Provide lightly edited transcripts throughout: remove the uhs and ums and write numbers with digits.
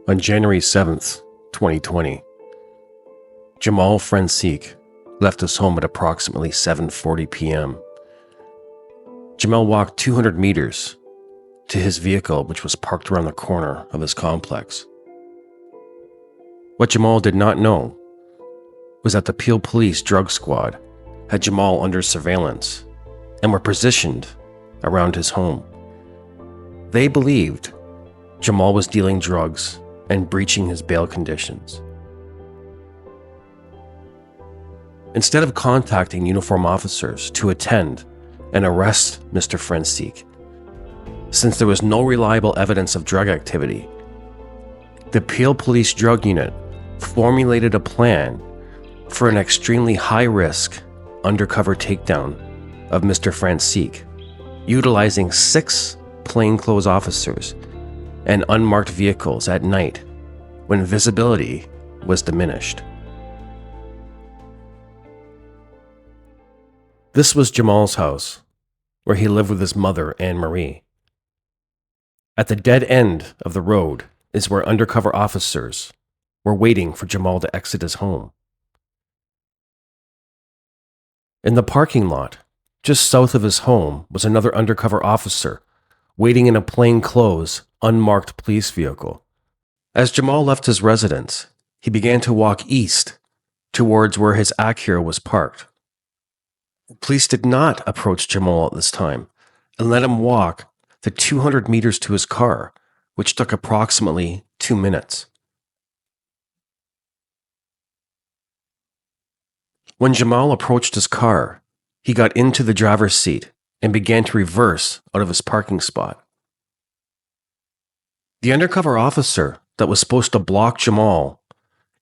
On January 7th, 2020, Jamal Francique left his home at approximately 7:40 p.m. Jamal walked 200 meters to his vehicle, which was parked around the corner of his complex. What Jamal did not know was that the Peel Police Drug Squad had Jamal under surveillance and were positioned around his home. They believed Jamal was dealing drugs and breaching his bail conditions. Instead of contacting uniformed officers to attend and arrest Mr. Francique, since there was no reliable evidence of drug activity, the Peel Police Drug Unit formulated a plan for an extremely high-risk undercover takedown of Mr. Francique, utilizing 6 plainclothes officers and unmarked vehicles at night when visibility was diminished. This was Jamal's house, where he lived with his mother, Anne-Marie. At the dead end of the road is where undercover officers were waiting for Jamal to exit his home. In the parking lot, just south of his home, was another undercover officer waiting in a plainclothes, unmarked police vehicle. As Jamal left his residence, he began to walk east towards where his Acura was parked. Police did not approach Jamal at this time and let him walk the 200 meters to his car, which took approximately 2 minutes. When Jamal approached his car, he got into the driver's seat and began to reverse out of his parking spot. The undercover officer that was supposed to block Jamal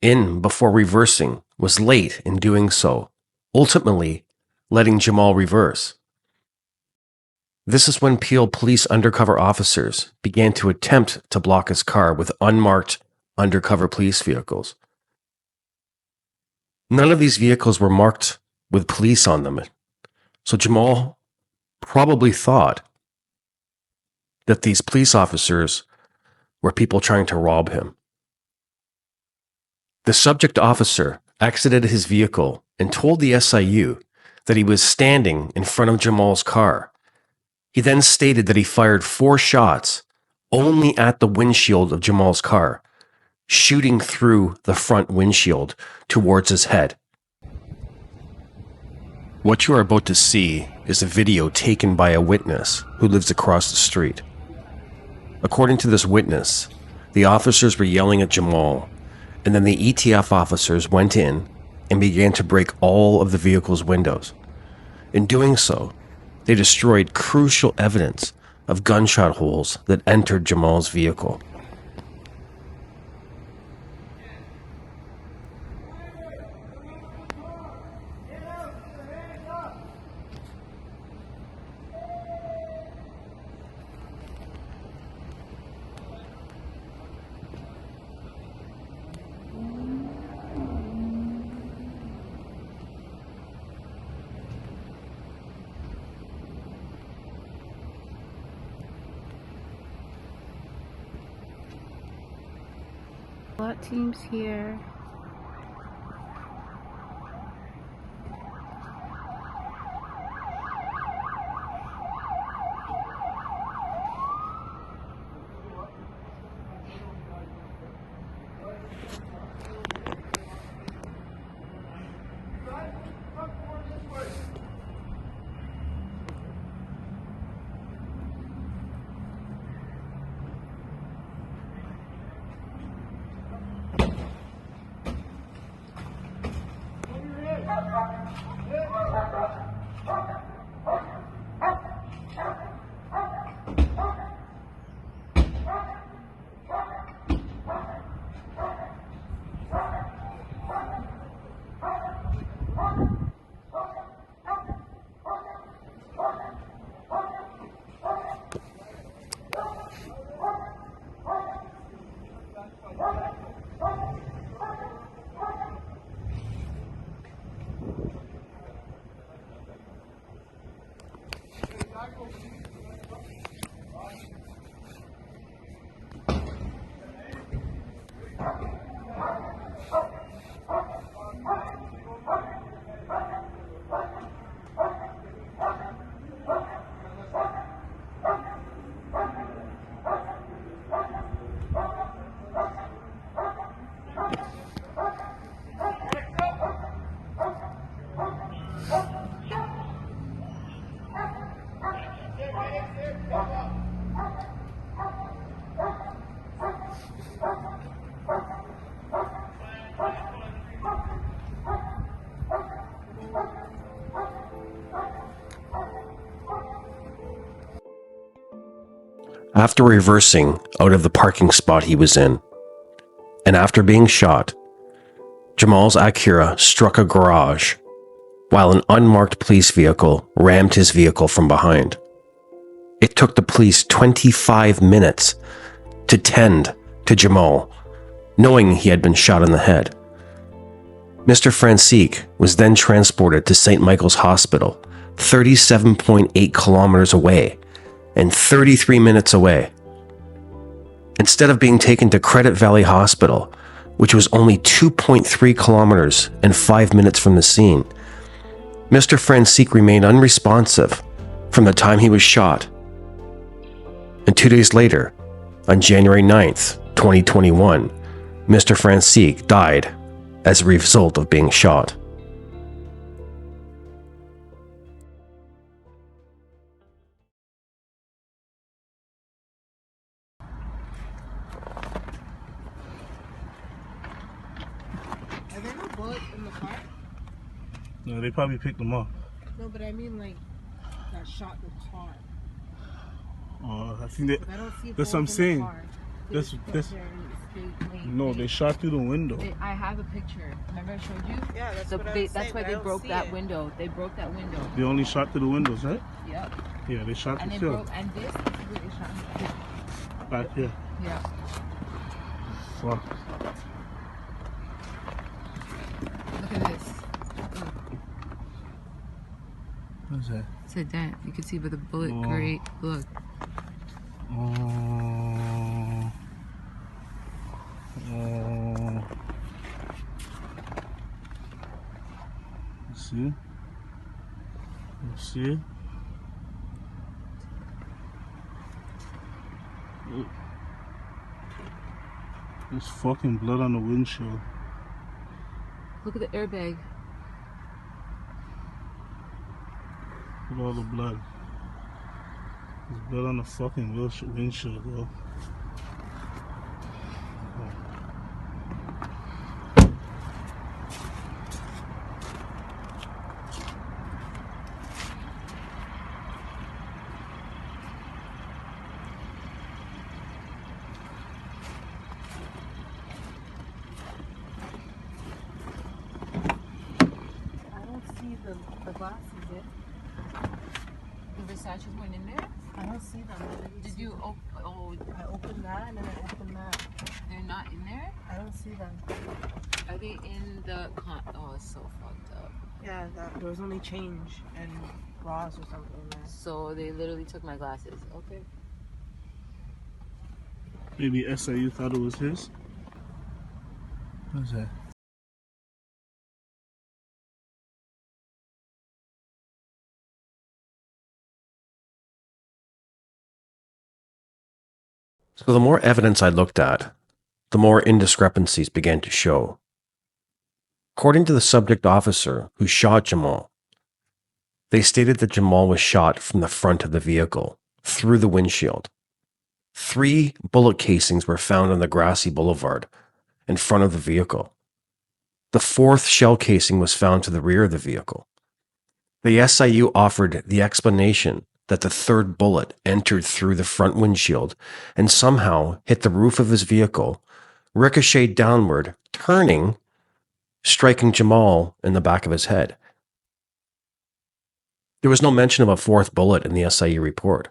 in before reversing was late in doing so, ultimately letting Jamal reverse. This is when Peel Police undercover officers began to attempt to block his car with unmarked undercover police vehicles. None of these vehicles were marked with police on them, so Jamal probably thought that these police officers were people trying to rob him. The subject officer exited his vehicle and told the SIU that he was standing in front of Jamal's car. He then stated that he fired 4 shots only at the windshield of Jamal's car, shooting through the front windshield towards his head. What you are about to see is a video taken by a witness who lives across the street. According to this witness, the officers were yelling at Jamal, and then the ETF officers went in and began to break all of the vehicle's windows. In doing so, they destroyed crucial evidence of gunshot holes that entered Jamal's vehicle. SWAT teams here. After reversing out of the parking spot he was in, and after being shot, Jamal's Acura struck a garage while an unmarked police vehicle rammed his vehicle from behind. It took the police 25 minutes to tend to Jamal, knowing he had been shot in the head. Mr. Francique was then transported to St. Michael's Hospital, 37.8 kilometers away and 33 minutes away. Instead of being taken to Credit Valley Hospital, which was only 2.3 kilometers and 5 minutes from the scene, Mr. Francique remained unresponsive from the time he was shot. And 2 days later, on January 9th, 2021, Mr. Francique died as a result of being shot. Are there no bullets in the car? No, they probably picked them up. No, but I mean like that shot the car. I think that. I don't see That's what I'm bullets in the saying. car. That's no, Wait. they shot through the window. I have a picture. Remember I showed you? Yeah, that's So what I was that's saying, why but I they don't broke see that it. window. They broke that window. They only shot through the windows, right? Yep. Yeah, they shot And the they kill. broke. And this is where they shot him. Back here. Yeah. Fuck. Look at this. What's that? It's a dent. You can see where the bullet Oh. great. Look. Oh. Oh. See? You see? Look. There's fucking blood on the windshield. Look at the airbag. Look at all the blood. There's blood on the fucking windshield, yo. I don't see the glasses yet. The Versace went in there. I don't see them. Did you? Oh, I opened that and then I opened that. they're not in there. I don't see them. Are they in the? Oh, it's so fucked up. Yeah, there was only change and bras or something in there. So they literally took my glasses. Okay. Maybe SIU thought it was his. What's that? So the more evidence I looked at, the more indiscrepancies began to show. According to the subject officer who shot Jamal, they stated that Jamal was shot from the front of the vehicle, through the windshield. 3 bullet casings were found on the grassy boulevard in front of the vehicle. The 4th shell casing was found to the rear of the vehicle. The SIU offered the explanation that the 3rd bullet entered through the front windshield and somehow hit the roof of his vehicle, ricocheted downward, turning, striking Jamal in the back of his head. There was no mention of a 4th bullet in the SIU report.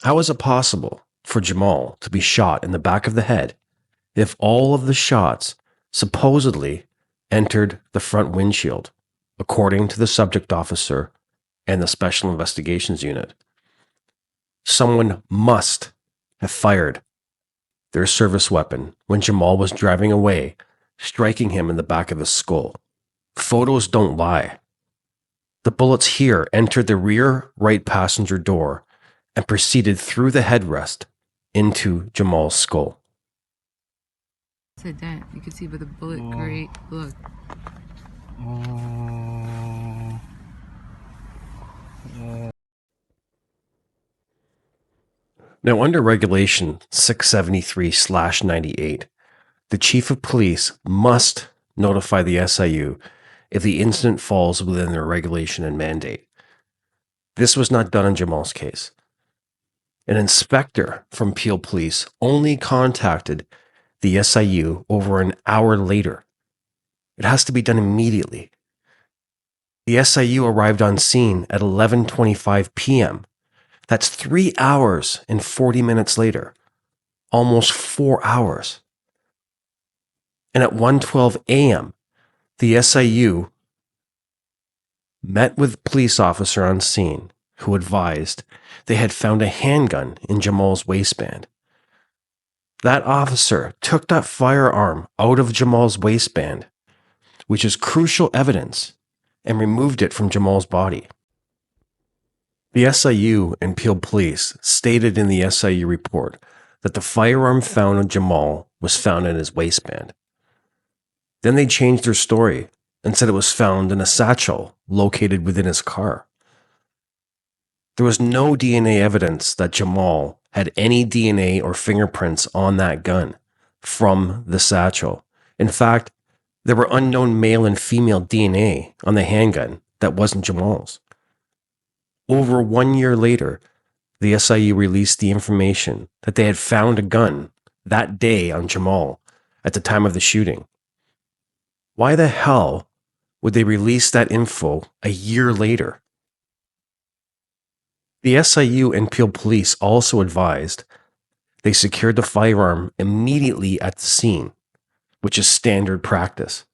How is it possible for Jamal to be shot in the back of the head if all of the shots supposedly entered the front windshield, according to the subject officer and the Special Investigations Unit? Someone must have fired their service weapon when Jamal was driving away, striking him in the back of his skull. Photos don't lie. The bullets here entered the rear right passenger door and proceeded through the headrest into Jamal's skull. It's a dent. You can see where the bullet Oh. great. Look. Oh. Oh. Now, under Regulation 673/98, the Chief of Police must notify the SIU if the incident falls within their regulation and mandate. This was not done in Jamal's case. An inspector from Peel Police only contacted the SIU over an hour later. It has to be done immediately. The SIU arrived on scene at 11:25 p.m. That's 3 hours and 40 minutes later. Almost 4 hours. And at 1:12 a.m., the SIU met with a police officer on scene who advised they had found a handgun in Jamal's waistband. That officer took that firearm out of Jamal's waistband, which is crucial evidence, and removed it from Jamal's body. The SIU and Peel Police stated in the SIU report that the firearm found on Jamal was found in his waistband. Then they changed their story and said it was found in a satchel located within his car. There was no DNA evidence that Jamal had any DNA or fingerprints on that gun from the satchel. In fact, there were unknown male and female DNA on the handgun that wasn't Jamal's. Over 1 year later, the SIU released the information that they had found a gun that day on Jamal at the time of the shooting. Why the hell would they release that info a year later? The SIU and Peel Police also advised they secured the firearm immediately at the scene, which is standard practice.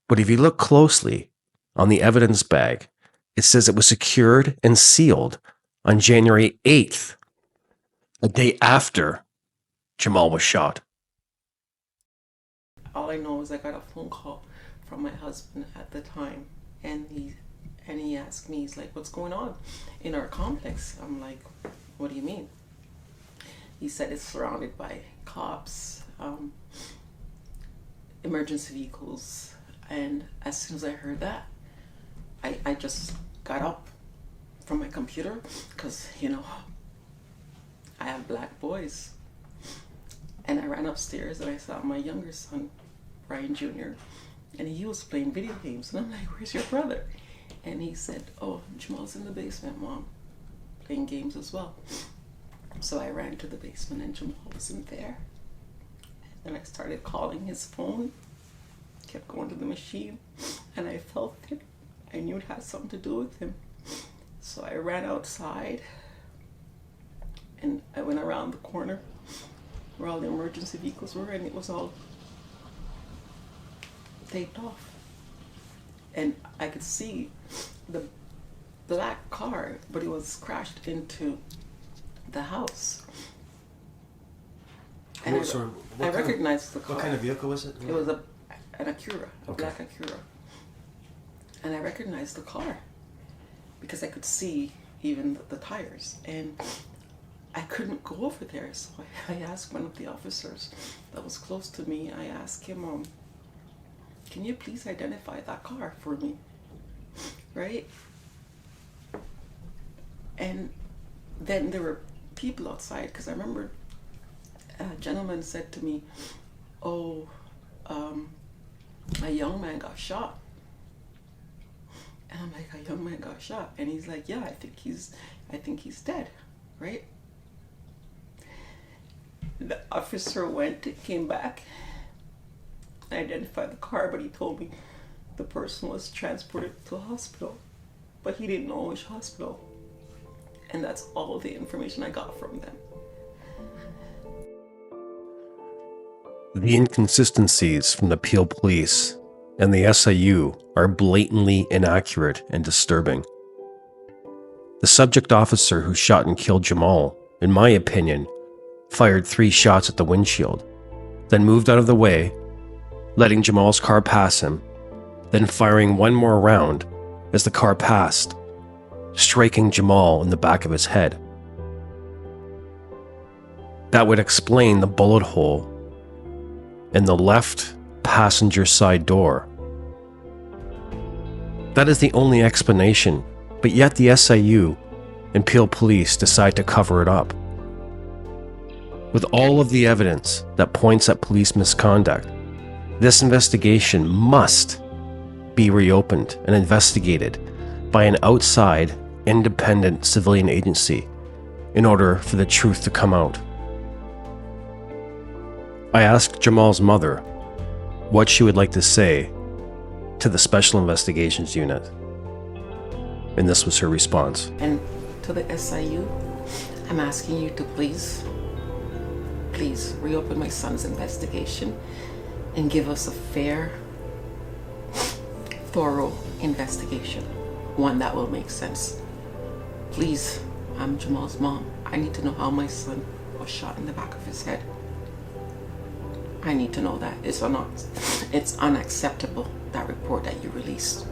But if you look closely on the evidence bag, it says it was secured and sealed on January 8th, a day after Jamal was shot. All I know is I got a phone call from my husband at the time, and he asked me, he's like, what's going on in our complex? I'm like, what do you mean? He said it's surrounded by cops, emergency vehicles. And as soon as I heard that, I just got up from my computer, because, you know, I have black boys. And I ran upstairs and I saw my younger son, Brian Jr., and he was playing video games. And I'm like, where's your brother? And he said, oh, Jamal's in the basement, Mom, playing games as well. So I ran to the basement and Jamal wasn't there. And I started calling his phone, kept going to the machine, and I felt it. I knew it had something to do with him. So I ran outside and I went around the corner where all the emergency vehicles were, and it was all taped off. And I could see the black car, but it was crashed into the house. And I recognized the car. What kind of vehicle was it? It was an Acura, a black Acura. And I recognized the car because I could see even the tires. And I couldn't go over there, so I asked one of the officers that was close to me, I asked him, can you please identify that car for me, right? And then there were people outside, because I remember a gentleman said to me, oh, a young man got shot. And I'm like, a young man got shot? And he's like, yeah, I think he's dead, right? The officer came back, identified the car, but he told me the person was transported to a hospital, but he didn't know which hospital. And that's all the information I got from them. The inconsistencies from the Peel Police and the SIU are blatantly inaccurate and disturbing. The subject officer who shot and killed Jamal, in my opinion, fired 3 shots at the windshield, then moved out of the way, letting Jamal's car pass him, then firing 1 more round as the car passed, striking Jamal in the back of his head. That would explain the bullet hole in the left passenger side door. That is the only explanation, but yet the SIU and Peel Police decide to cover it up. With all of the evidence that points at police misconduct, this investigation must be reopened and investigated by an outside, independent civilian agency in order for the truth to come out. I asked Jamal's mother what she would like to say to the Special Investigations Unit, and this was her response. And to the SIU, I'm asking you to please reopen my son's investigation and give us a fair, thorough investigation, one that will make sense. Please, I'm Jamal's mom. I need to know how my son was shot in the back of his head. I need to know that. It's unacceptable, that report that you released.